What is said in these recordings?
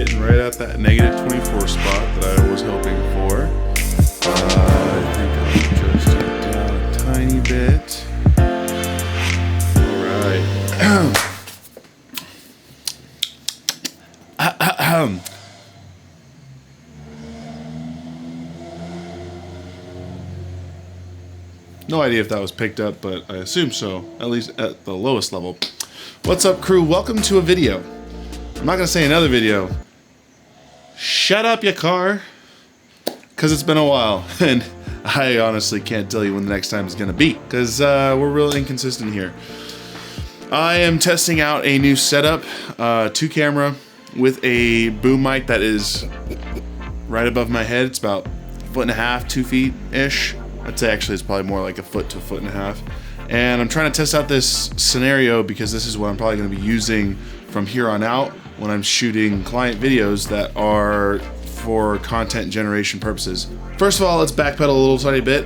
hitting right at that negative 24 spot that I was hoping for. I think I'll adjust it down a tiny bit. Alright. No idea if that was picked up, but I assume so, at least at the lowest level. What's up, crew? Welcome to a video. I'm not gonna say another video. Shut up, your car, because it's been a while, and I honestly can't tell you when the next time is gonna be, because we're real inconsistent here. I am testing out a new setup, 2-camera with a boom mic that is right above my head. It's about 1.5 feet, 2 feet-ish. I'd say actually it's probably more like 1 foot to 1.5 feet. And I'm trying to test out this scenario because this is what I'm probably going to be using from here on out when I'm shooting client videos that are for content generation purposes. First of all, let's backpedal a little tiny bit.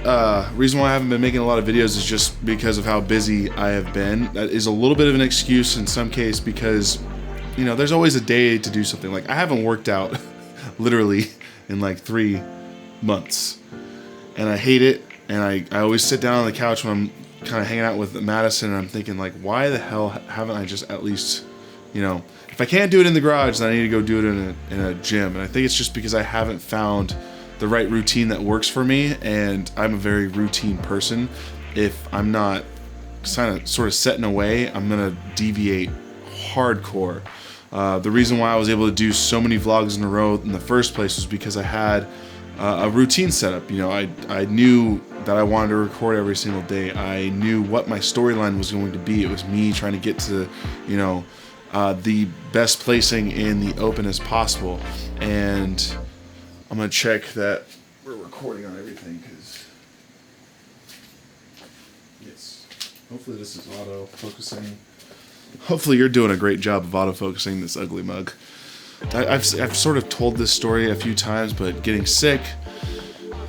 Reason why I haven't been making a lot of videos is just because of how busy I have been. That is a little bit of an excuse in some case because, you know, there's always a day to do something. Like, I haven't worked out literally in like 3 months. And I hate it, and I always sit down on the couch when I'm kind of hanging out with Madison, and I'm thinking, like, why the hell haven't I just at least, you know, if I can't do it in the garage, then I need to go do it in a gym. And I think it's just because I haven't found the right routine that works for me, and I'm a very routine person. If I'm not sort of set in a way, I'm gonna deviate hardcore. The reason why I was able to do so many vlogs in a row in the first place was because I had a routine setup. You know, I knew that I wanted to record every single day. I knew what my storyline was going to be. It was me trying to get to, you know, the best placing in the open as possible. And I'm gonna check that we're recording on everything, because yes, hopefully this is auto focusing. Hopefully you're doing a great job of auto focusing this ugly mug. I've sort of told this story a few times, but getting sick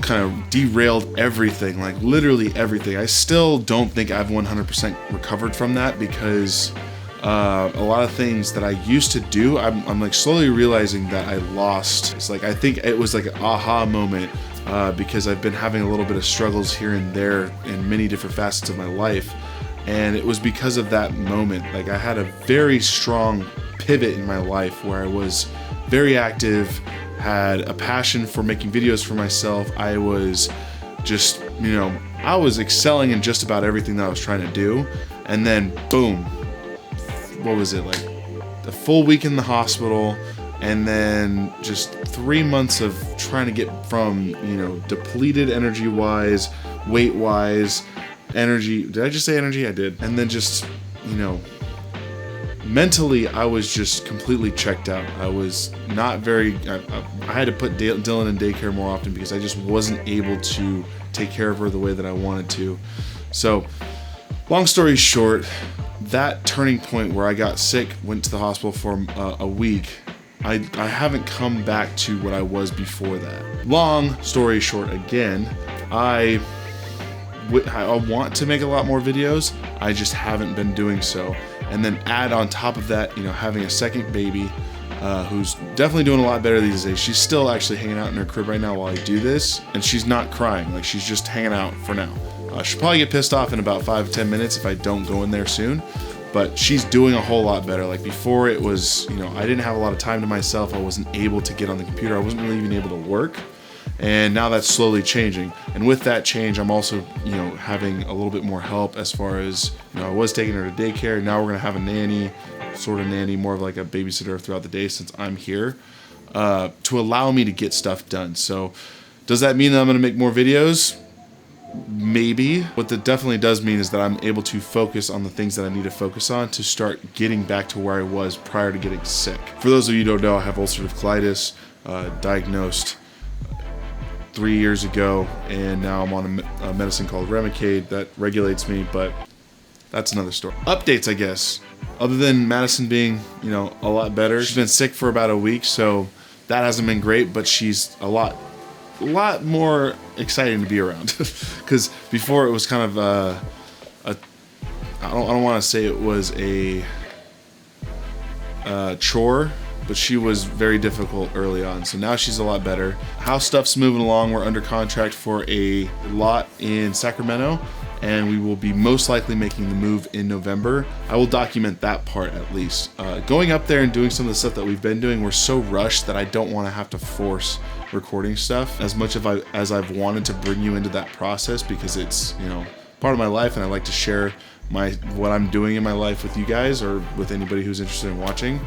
kind of derailed everything, like literally everything. I still don't think I've 100% recovered from that, because a lot of things that I used to do, I'm like slowly realizing that I lost. It's like, I think it was like an aha moment, because I've been having a little bit of struggles here and there in many different facets of my life. And it was because of that moment. Like, I had a very strong pivot in my life where I was very active, had a passion for making videos for myself. I was just, you know, I was excelling in just about everything that I was trying to do. And then boom, what was it, like a full week in the hospital, and then just 3 months of trying to get from, you know, depleted energy wise, weight wise, energy. Did I just say energy? I did. And then just, you know, mentally, I was just completely checked out. I was not very, I had to put Dylan in daycare more often because I just wasn't able to take care of her the way that I wanted to. So, long story short, that turning point where I got sick, went to the hospital for a week, I haven't come back to what I was before that. Long story short, again, I want to make a lot more videos. I just haven't been doing so. And then add on top of that, you know, having a second baby who's definitely doing a lot better these days. She's still actually hanging out in her crib right now while I do this, and she's not crying. Like, she's just hanging out for now. She'll probably get pissed off in about 5 to 10 minutes if I don't go in there soon, but she's doing a whole lot better. Like, before, it was, you know, I didn't have a lot of time to myself. I wasn't able to get on the computer. I wasn't really even able to work. And now that's slowly changing. And with that change, I'm also, you know, having a little bit more help as far as, you know, I was taking her to daycare. Now we're gonna have a nanny, sort of nanny, more of like a babysitter throughout the day since I'm here, to allow me to get stuff done. So does that mean that I'm gonna make more videos? Maybe. What that definitely does mean is that I'm able to focus on the things that I need to focus on to start getting back to where I was prior to getting sick. For those of you who don't know, I have ulcerative colitis, diagnosed 3 years ago, and now I'm on a medicine called Remicade that regulates me, but that's another story. Updates, I guess. Other than Madison being, you know, a lot better. She's been sick for about a week, so that hasn't been great, but she's a lot more exciting to be around. Because before it was kind of I don't want to say it was a chore, but she was very difficult early on. So now she's a lot better. House stuff's moving along. We're under contract for a lot in Sacramento, and we will be most likely making the move in November. I will document that part at least. Going up there and doing some of the stuff that we've been doing, we're so rushed that I don't want to have to force recording stuff as much as I've wanted to bring you into that process, because it's, you know, part of my life, and I like to share what I'm doing in my life with you guys or with anybody who's interested in watching.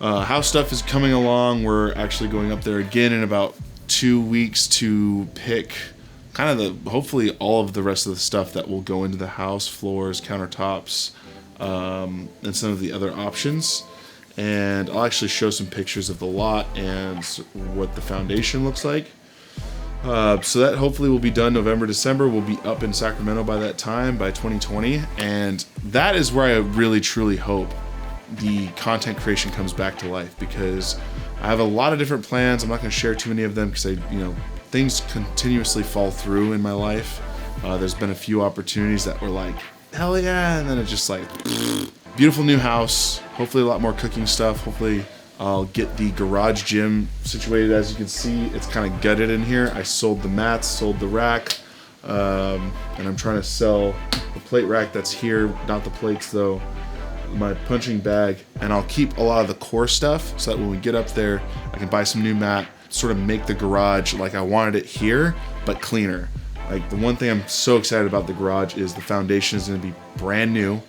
House stuff is coming along. We're actually going up there again in about 2 weeks to pick kind of hopefully all of the rest of the stuff that will go into the house, floors, countertops, and some of the other options. And I'll actually show some pictures of the lot and what the foundation looks like. So that hopefully will be done November, December. We'll be up in Sacramento by that time, by 2020. And that is where I really, truly hope the content creation comes back to life, because I have a lot of different plans. I'm not going to share too many of them because things continuously fall through in my life. There's been a few opportunities that were like, hell yeah, and then it's just like, beautiful new house, hopefully a lot more cooking stuff. Hopefully I'll get the garage gym situated. As you can see, it's kind of gutted in here. I sold the mats, sold the rack, and I'm trying to sell the plate rack that's here, not the plates though, my punching bag, and I'll keep a lot of the core stuff so that when we get up there, I can buy some new mat, sort of make the garage like I wanted it here, but cleaner. Like, the one thing I'm so excited about the garage is the foundation is going to be brand new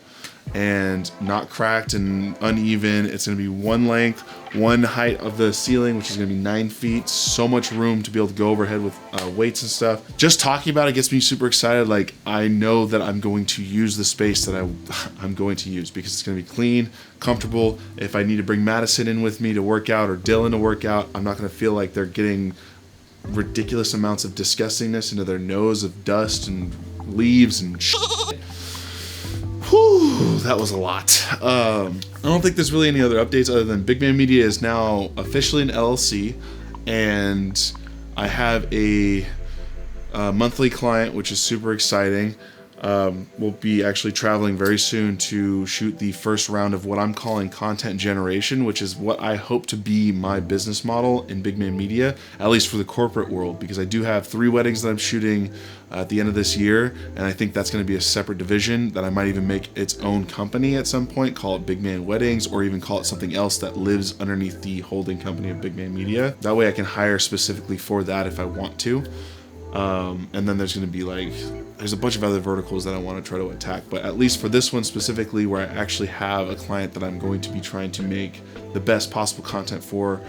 and not cracked and uneven. It's going to be one length, one height of the ceiling, which is going to be 9 feet. So much room to be able to go overhead with weights and stuff. Just talking about it gets me super excited. Like, I know that I'm going to use the space that I'm going to use, because it's going to be clean, comfortable. If I need to bring Madison in with me to work out or Dylan to work out, I'm not going to feel like they're getting ridiculous amounts of disgustingness into their nose of dust and leaves and shit. Whew, that was a lot. I don't think there's really any other updates other than Big Man Media is now officially an LLC, and I have a monthly client, which is super exciting. We'll be actually traveling very soon to shoot the first round of what I'm calling content generation, which is what I hope to be my business model in Big Man Media, at least for the corporate world, because I do have 3 weddings that I'm shooting at the end of this year, and I think that's going to be a separate division that I might even make its own company at some point, call it Big Man Weddings, or even call it something else that lives underneath the holding company of Big Man Media. That way I can hire specifically for that if I want to. And then there's going to be there's a bunch of other verticals that I want to try to attack, but at least for this one specifically, where I actually have a client that I'm going to be trying to make the best possible content for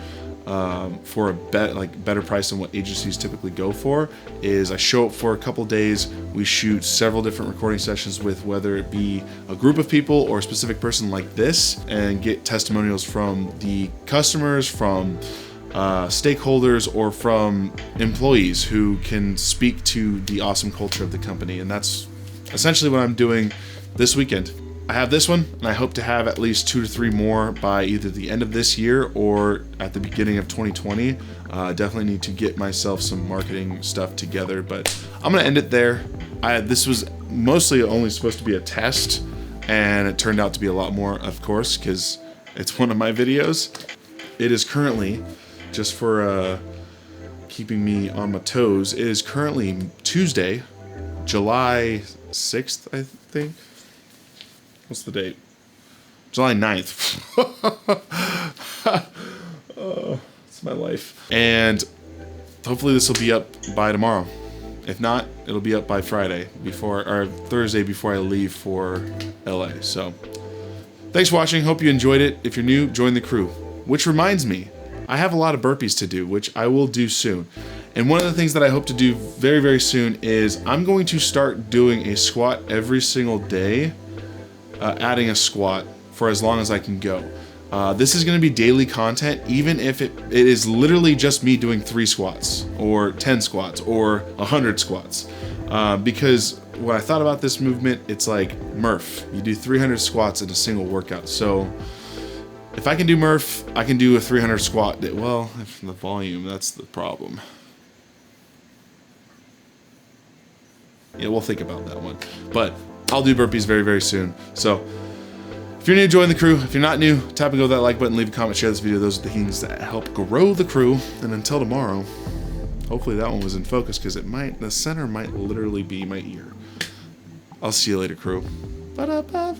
a better price than what agencies typically go for, is I show up for a couple days, we shoot several different recording sessions with whether it be a group of people or a specific person like this, and get testimonials from the customers, from stakeholders, or from employees who can speak to the awesome culture of the company. And that's essentially what I'm doing this weekend. I have this one, and I hope to have at least 2 to 3 more by either the end of this year or at the beginning of 2020. Definitely need to get myself some marketing stuff together, but I'm gonna end it there. This was mostly only supposed to be a test, and it turned out to be a lot more, of course, because it's one of my videos. It is currently, just for keeping me on my toes, it is currently Tuesday, July 6th, I think. What's the date? July 9th. It's my life. And hopefully this will be up by tomorrow. If not, it'll be up by Friday or Thursday before I leave for LA. So thanks for watching. Hope you enjoyed it. If you're new, join the crew. Which reminds me, I have a lot of burpees to do, which I will do soon. And one of the things that I hope to do very, very soon is I'm going to start doing a squat every single day, adding a squat for as long as I can go. This is going to be daily content, even if it is literally just me doing 3 squats or 10 squats or 100 squats. Because when I thought about this movement, it's like Murph. You do 300 squats in a single workout. So if I can do Murph, I can do a 300 squat. Well, if the volume, that's the problem. Yeah, we'll think about that one. But I'll do burpees very, very soon. So If you're new, join the crew. If you're not new, tap and go that like button, leave a comment, share this video. Those are the things that help grow the crew. And until tomorrow, hopefully that one was in focus because the center might literally be my ear. I'll see you later, crew. Ba-da-ba.